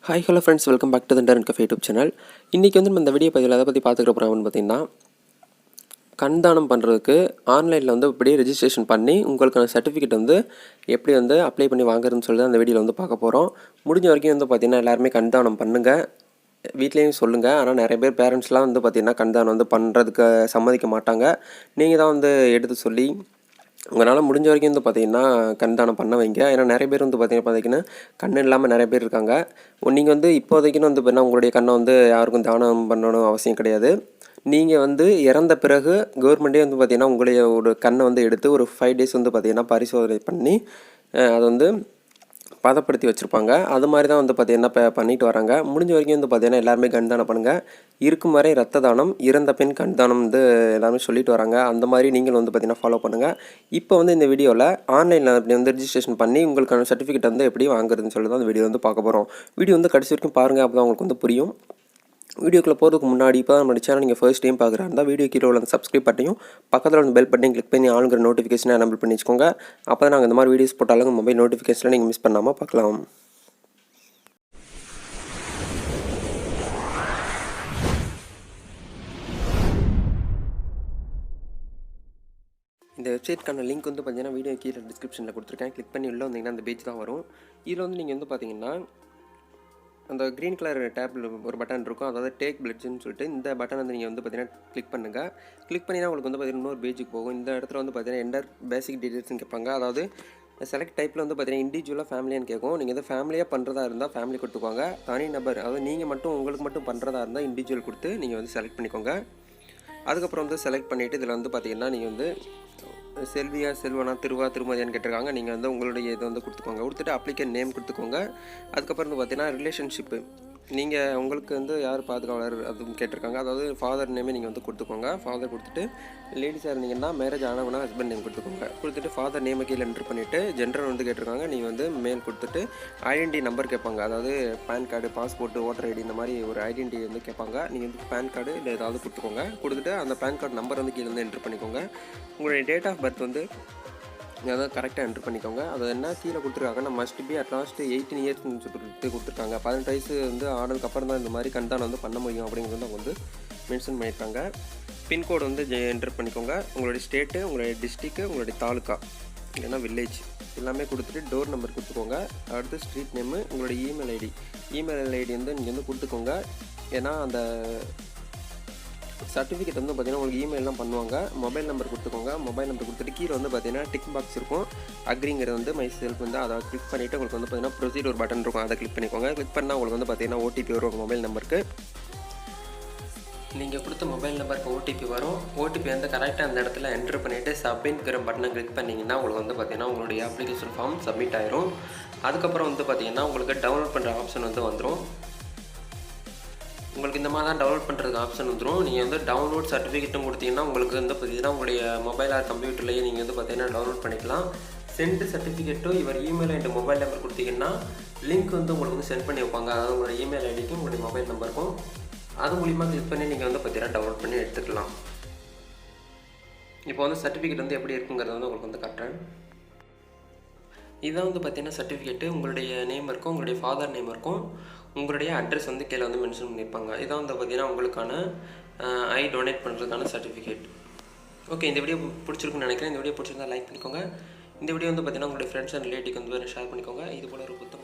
Hi hello friends, welcome back to the internet cafe YouTube channel. இன்றைக்கி வந்து நம்ம இந்த வீடியோ பதிவில் அதை பற்றி பார்த்துக்கிற போகிறோம்னு பார்த்தீங்கன்னா, கண் தானம் பண்ணுறதுக்கு ஆன்லைனில் வந்து இப்படி ரெஜிஸ்ட்ரேஷன் பண்ணி உங்களுக்கான சர்டிஃபிகேட் வந்து எப்படி வந்து அப்ளை பண்ணி வாங்குறதுன்னு சொல்லி அந்த வீடியோவில் வந்து பார்க்க போகிறோம். முடிஞ்ச வரைக்கும் வந்து பார்த்திங்கன்னா எல்லாருமே கண் தானம் பண்ணுங்கள், வீட்லேயும் சொல்லுங்கள். ஆனால் நிறைய பேர் பேரண்ட்ஸ்லாம் வந்து பார்த்திங்கன்னா கண் தானம் வந்து பண்ணுறதுக்கு சம்மதிக்க மாட்டாங்க. நீங்கள் தான் வந்து எடுத்து சொல்லி உங்களால் முடிஞ்ச வரைக்கும் வந்து பார்த்திங்கன்னா கண் தானம் பண்ண வைங்க. ஏன்னா நிறைய பேர் வந்து பார்த்திங்கன்னா கண் இல்லாமல் நிறைய பேர் இருக்காங்க. நீங்கள் வந்து இப்போதைக்குன்னு வந்து பார்த்தீங்கன்னா உங்களுடைய கண்ணை வந்து யாருக்கும் தானம் பண்ணணும் அவசியம் கிடையாது. நீங்கள் வந்து இறந்த பிறகு கவர்மெண்ட்டே வந்து பார்த்திங்கன்னா உங்களுடைய ஒரு கண்ணை வந்து எடுத்து ஒரு 5 days வந்து பார்த்திங்கன்னா பரிசோதனை பண்ணி அதை வந்து பதப்படுத்தி வச்சுருப்பாங்க. அது மாதிரி தான் வந்து பார்த்திங்கன்னா இப்போ பண்ணிட்டு வராங்க. முடிஞ்ச வரைக்கும் வந்து பார்த்திங்கன்னா எல்லாருமே கண் தானம் பண்ணுங்கள். இருக்கும் வரை ரத்த தானம், இறந்த பின் கண் தானம் வந்து எல்லாருமே சொல்லிட்டு வராங்க. அந்த மாதிரி நீங்களும் வந்து பார்த்திங்கன்னா ஃபாலோ பண்ணுங்கள். இப்போ வந்து இந்த வீடியோவில் ஆன்லைனில் அப்படி வந்து ரெஜிஸ்ட்ரேஷன் பண்ணி உங்களுக்கான சர்டிஃபிகேட் வந்து எப்படி வாங்குறதுன்னு சொல்லி தான் அந்த வீடியோ வந்து பார்க்க போகிறோம். வீடியோ வந்து கடைசி வரைக்கும் பாருங்கள், அப்போ தான் உங்களுக்கு வந்து புரியும். வீடியோக்குள்ளே போகிறதுக்கு முன்னாடி இப்போ தான் நம்ம சேனல் நீங்கள் ஃபர்ஸ்ட் டைம் பார்க்குறா இருந்தால் வீடியோ கீழே உள்ள அந்த சப்ஸ்கிரைப் பட்டையும் பக்கத்தில் வந்து பெல் பட்டையும் கிளிக் பண்ணி ஆளுங்கிற நோட்டிஃபிகேஷனை எனபிள் பண்ணி வச்சுக்கோங்க. அப்போ தான் நாங்கள் இந்த மாதிரி வீடியோஸ் போட்டாலும் மொபைல் நோட்டிஃபிகேஷனில் நீங்கள் மிஸ் பண்ணாமல் பார்க்கலாம். இந்த வெப்சைட்க்கான லிங்க் வந்து பார்த்தீங்கன்னா வீடியோ கீழே டிஸ்கிரிப்ஷனில் கொடுத்துருக்கேன். கிளிக் பண்ணி உள்ளே வந்தீங்கன்னா அந்த பேஜ் தான் வரும். இதில் வந்து நீங்கள் வந்து பார்த்தீங்கன்னா அந்த க்ரீன் கலர் டேப்பில் ஒரு பட்டன் இருக்கும், அதாவது டேக் பிளட்ஸ்ன்னு சொல்லிட்டு இந்த பட்டன் வந்து நீங்கள் வந்து பார்த்தீங்கன்னா கிளிக் பண்ணுங்கள். கிளிக் பண்ணினா உங்களுக்கு வந்து பார்த்தீங்கன்னா இன்னொரு பேஜுக்கு போகும். இந்த இடத்துல வந்து பார்த்தீங்கன்னா என்டர் பேசிக் டீட்டெயில்ஸ்னு கேட்பாங்க. அதாவது செலக்ட் டைப்பில் வந்து பார்த்தீங்கன்னா இண்டிவிஜுவலாக ஃபேமிலியான்னு கேட்கும். நீங்கள் வந்து ஃபேமிலியாக பண்ணுறதா இருந்தால் ஃபேமிலி கொடுத்துக்கோங்க. தனி நபர், அதாவது நீங்கள் மட்டும் உங்களுக்கு மட்டும் பண்ணுறதா இருந்தால் இண்டிவிஜுவல் கொடுத்து நீங்கள் வந்து செலக்ட் பண்ணிக்கோங்க. அதுக்கப்புறம் வந்து செலக்ட் பண்ணிவிட்டு இதில் வந்து பார்த்திங்கன்னா நீங்கள் வந்து செல்வியா, செல்வனா, திருமதியான்னு கேட்டிருக்காங்க. நீங்கள் வந்து உங்களுடைய இதை வந்து கொடுத்துட்டு அப்ளிகேஷன் நேம் கொடுத்துக்கோங்க. அதுக்கப்புறம் வந்து பார்த்தீங்கன்னா ரிலேஷன்ஷிப்பு, நீங்கள் உங்களுக்கு வந்து யார் பாதுகாவலர் அதுவும் கேட்டிருக்காங்க. அதாவது ஃபாதர் நேமே நீங்கள் வந்து கொடுத்துக்கோங்க. ஃபாதர் கொடுத்துட்டு லேடிஸாக இருந்தீங்கன்னா மேரேஜ் ஆனவங்கன்னா ஹஸ்பண்ட் நேம் கொடுத்துட்டு ஃபாதர் நேமை கீழே என்ட்ரு பண்ணிவிட்டு ஜென்டர் வந்து கேட்டிருக்காங்க. நீங்கள் வந்து மேல் கொடுத்துட்டு ஐடென்டி நம்பர் கேட்பாங்க. அதாவது PAN card, passport, voter ID இந்த மாதிரி ஒரு ஐடென்டி வந்து கேட்பாங்க. நீங்கள் வந்து பேன் கார்டு இல்லை ஏதாவது கொடுத்துட்டு அந்த பேன் கார்டு நம்பர் வந்து கீழே வந்து என்ட்ரு பண்ணிக்கோங்க. உங்களுடைய டேட் ஆஃப் பர்த் வந்து அதாவது கரெக்டாக என்ட்ரு பண்ணிக்கோங்க. அது என்ன கீழே கொடுத்துருக்காங்கன்னா மஸ்ட் பி அட்லாஸ்ட் 18 years சொல்லிட்டு கொடுத்துருக்காங்க. 18 வயசு வந்து ஆனதுக்கப்புறம் தான் இந்த மாதிரி கண்தானம் வந்து பண்ண முடியும் அப்படிங்கிறது அவங்க வந்து மென்ஷன் பண்ணியிருக்காங்க. பின்கோடு வந்து என்ட்ரு பண்ணிக்கோங்க. உங்களுடைய ஸ்டேட்டு, உங்களுடைய டிஸ்ட்ரிக்ட்டு, உங்களுடைய தாலுக்கா இல்லைன்னா வில்லேஜ் எல்லாமே கொடுத்துட்டு டோர் நம்பர் கொடுத்துக்கோங்க. அடுத்து ஸ்ட்ரீட் நேமு, உங்களுடைய இமெயில் ஐடி வந்து நீங்கள் வந்து கொடுத்துக்கோங்க. ஏன்னா அந்த சர்டிஃபிகேட் வந்து பார்த்திங்கன்னா உங்களுக்கு இமெயிலாம் பண்ணுவாங்க. மொபைல் நம்பர் கொடுத்துக்கோங்க. மொபைல் நம்பர் கொடுத்துட்டு கீழே வந்து பார்த்திங்கன்னா டிக் பாக்ஸ் இருக்கும். அக்ரிங்கிறது வந்து மை செல்ஃப் வந்து அதை கிளிக் பண்ணிவிட்டு உங்களுக்கு வந்து பார்த்திங்கன்னா ப்ரொசீட் ஒரு பட்டன் இருக்கும், அதை கிளிக் பண்ணிக்கோங்க. கிளிக் பண்ணால் உங்களுக்கு வந்து பார்த்திங்கன்னா ஓடிபி வரும். மொபைல் நம்பருக்கு நீங்கள் கொடுத்த மொபைல் நம்பருக்கு ஓடிபி வரும். ஓடிபி வந்து கரெக்டாக அந்த இடத்துல என்ட்ரு பண்ணிவிட்டு சப்மிட்ங்கிற பட்டனை கிளிக் பண்ணிங்கன்னா உங்களுக்கு வந்து பார்த்திங்கன்னா உங்களுடைய அப்ளிகேஷன் ஃபார்ம் சப்மிட் ஆயிரும். அதுக்கப்புறம் வந்து பார்த்திங்கன்னா உங்களுக்கு டவுன்லோட் பண்ணுற ஆப்ஷன் வந்து வந்துடும். உங்களுக்கு இந்த மாதிரி தான் டவுன்லோட் பண்ணுறதுக்கு ஆப்ஷன் வந்துடும். நீங்கள் வந்து டவுன்லோட் சர்டிஃபிகேட்டும் கொடுத்தீங்கன்னா உங்களுக்கு வந்து பார்த்திங்கன்னா உங்களுடைய மொபைல் ஆர் கம்ப்யூட்டர்லேயே நீங்கள் வந்து பார்த்திங்கன்னா டவுன்லோட் பண்ணிக்கலாம். சென்ட் சர்டிஃபிகேட்டும் இவர் இமெயில் அண்ட் மொபைல் நம்பர் கொடுத்தீங்கன்னா லிங்க் வந்து உங்களுக்கு வந்து சென்ட் பண்ணி வைப்பாங்க. அதாவது உங்களுடைய இமெயில் ஐடிக்கும் உங்களுடைய மொபைல் நம்பருக்கும் அது மூலிமா கிளிக் பண்ணி நீங்கள் வந்து பார்த்திங்கன்னா டவுன்லோட் பண்ணி எடுத்துக்கலாம். இப்போ வந்து சர்டிஃபிகேட் வந்து எப்படி இருக்குங்கிறத வந்து உங்களுக்கு வந்து காட்டுறேன். இதான் வந்து பார்த்திங்கன்னா சர்டிஃபிகேட்டு, உங்களுடைய நேம் இருக்கும், உங்களுடைய ஃபாதர் நேம் இருக்கும், உங்களுடைய அட்ரஸ் வந்து கீழே வந்து மென்ஷன் பண்ணியிருப்பாங்க. இதான் வந்து பார்த்திங்கன்னா உங்களுக்கான ஐ டொனேட் பண்ணுறதுக்கான சர்டிஃபிகேட். ஓகே, இந்த வீடியோ பிடிச்சிருக்குன்னு நினைக்கிறேன். இந்த வீடியோ பிடிச்சிருந்தா லைக் பண்ணிக்கோங்க. இந்த வீடியோ வந்து பார்த்திங்கன்னா உங்களுடைய ஃப்ரெண்ட்ஸ் அண்ட் ரிலேட்டிவ்க்கு வந்து ஷேர் பண்ணிக்கோங்க. இது போல் ஒரு புத்தகம்